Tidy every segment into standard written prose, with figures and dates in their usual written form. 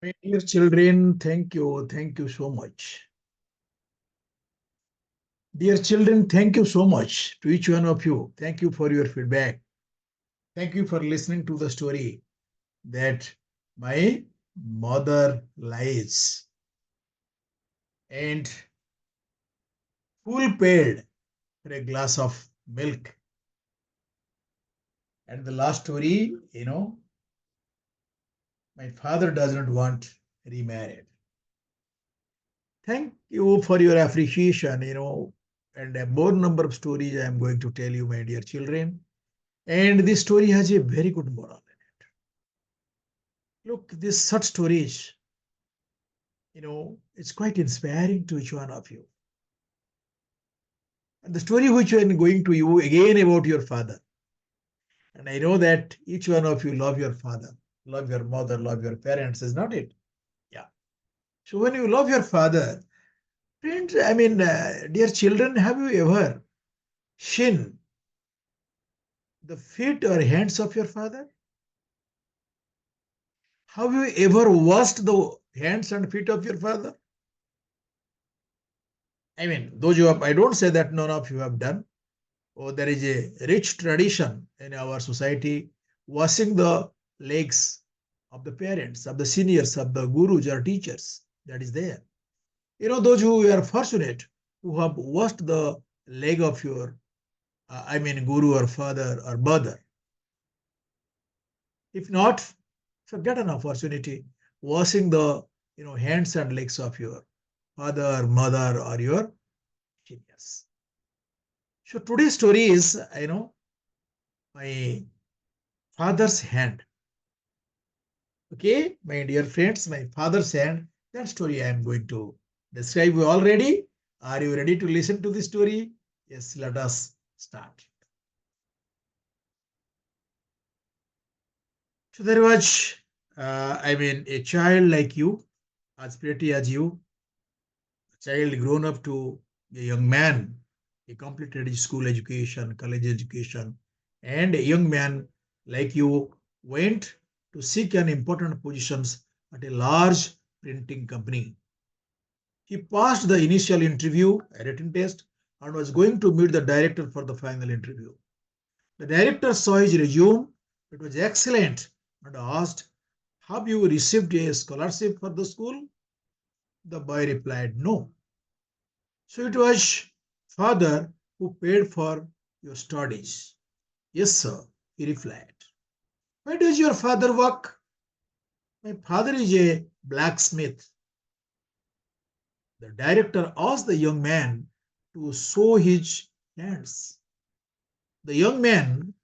My dear children, thank you so much. Dear children, thank you so much to each one of you. Thank you for your feedback. Thank you for listening to the story that my mother lies and full paid for a glass of milk. And the last story, my father doesn't want remarried. Thank you for your appreciation, and a more number of stories I am going to tell you, my dear children. And this story has a very good moral in it. Look, this such stories, it's quite inspiring to each one of you. And the story which I am going to you again about your father. And I know that each one of you love your father, love your mother, love your parents, is not it? Yeah. So when you love your father, friends, dear children, have you ever seen the feet or hands of your father? Have you ever washed the hands and feet of your father? Those who have, I don't say that none of you have done. Oh, there is a rich tradition in our society washing the legs of the parents, of the seniors, of the gurus or teachers. That is there. Those who are fortunate who have washed the leg of your, guru or father or mother. If not, forget an opportunity washing the, hands and legs of your father, mother, or your seniors. So today's story is, my father's hand. Okay, my dear friends, my father's hand. That story I am going to describe you already. Are you ready to listen to the story? Yes, let us start. So there was, a child like you, as pretty as you, a child grown up to a young man. He completed his school education, college education, and a young man like you went to seek an important positions at a large printing company. He passed the initial interview, a written test, and was going to meet the director for the final interview. The director saw his resume, it was excellent, and asked, have you received a scholarship for the school? The boy replied, no. So it was father who paid for your studies. Yes, sir, he replied. Where does your father work? My father is a blacksmith. The director asked the young man to show his hands. The young man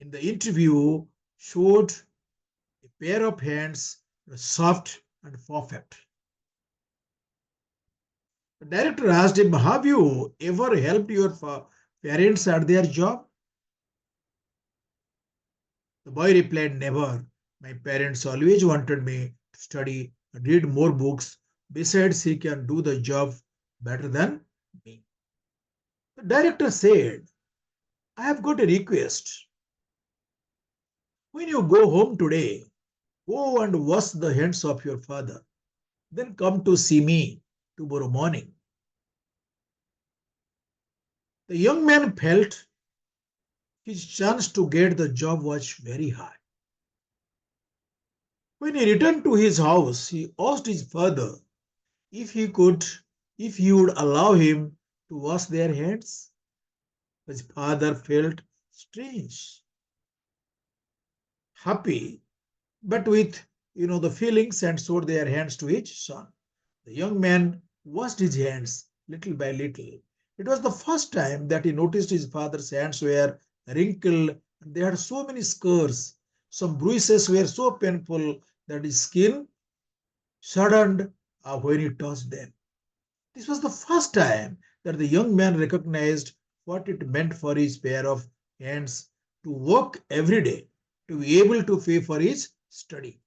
in the interview showed a pair of hands, soft and perfect. The director asked him, have you ever helped your parents at their job? The boy replied, never. My parents always wanted me to study and read more books. Besides, he can do the job better than me. The director said, I have got a request. When you go home today, go and wash the hands of your father. Then come to see me tomorrow morning. The young man felt his chance to get the job was very high. When he returned to his house, he asked his father if he could, if he would allow him to wash their hands. His father felt strange, happy, but with the feelings and showed their hands to his son. The young man washed his hands little by little. It was the first time that he noticed his father's hands were wrinkled and they had so many scars. Some bruises were so painful that his skin shuddered when he touched them. This was the first time that the young man recognized what it meant for his pair of hands to work every day, to be able to pay for his study.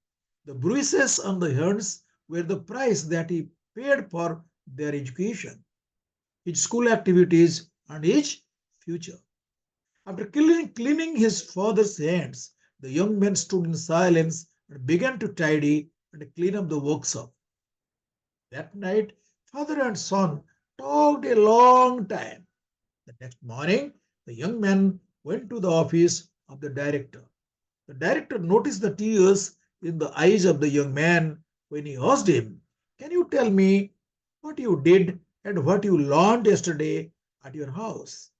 The bruises on the hands were the price that he paid for their education, his school activities, and his future. After cleaning his father's hands, the young man stood in silence and began to tidy and clean up the workshop. That night, father and son talked a long time. The next morning, the young man went to the office of the director. The director noticed the tears in the eyes of the young man when he asked him, "Can you tell me what you did and what you learned yesterday at your house?"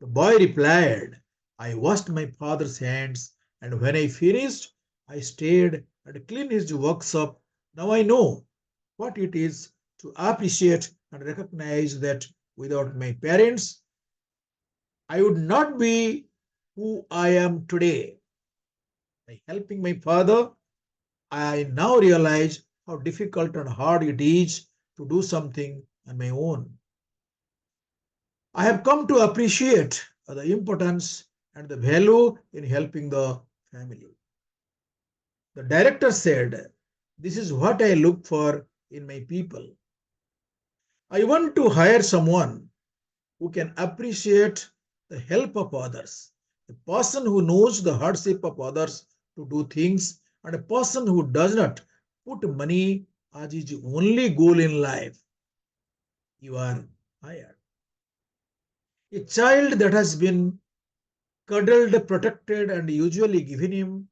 The boy replied, "I washed my father's hands, and when I finished, I stayed and cleaned his workshop. Now I know what it is to appreciate and recognize that without my parents, I would not be who I am today. By helping my father, I now realize how difficult and hard it is to do something on my own. I have come to appreciate the importance and the value in helping the family." The director said, "This is what I look for in my people. I want to hire someone who can appreciate the help of others, a person who knows the hardship of others to do things, and a person who does not put money as his only goal in life." You are hired. A child that has been cuddled, protected, and usually given him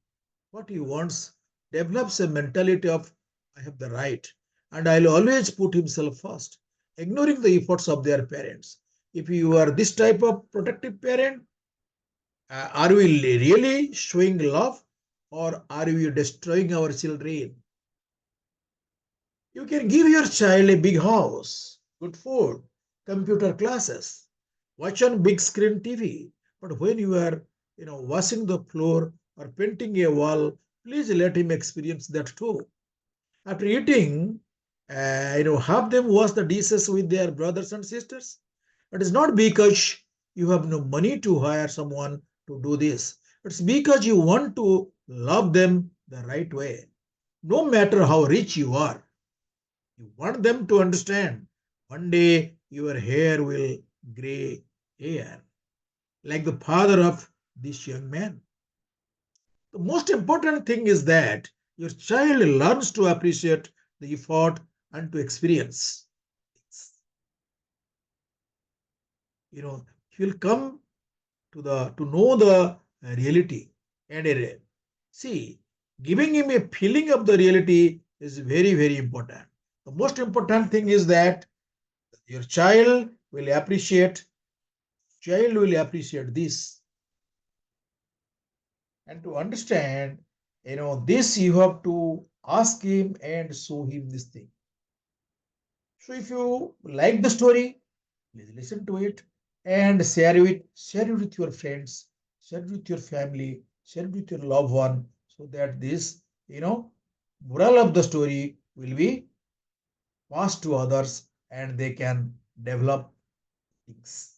what he wants develops a mentality of "I have the right and I'll always put himself first," ignoring the efforts of their parents. If you are this type of protective parent, are we really showing love or are we destroying our children? You can give your child a big house, good food, computer classes, watch on big screen TV. But when you are, washing the floor or painting a wall, please let him experience that too. After eating, have them wash the dishes with their brothers and sisters. It is not because you have no money to hire someone to do this. It's because you want to love them the right way. No matter how rich you are, you want them to understand one day your hair will gray hair, like the father of this young man. The most important thing is that your child learns to appreciate the effort and to experience. He will come to know the reality and see, giving him a feeling of the reality is very, very important. The most important thing is that your child will appreciate this. And to understand, this you have to ask him and show him this thing. So if you like the story, please listen to it and share it with your friends, share it with your family, share it with your loved one, so that this, moral of the story will be passed to others and they can develop things.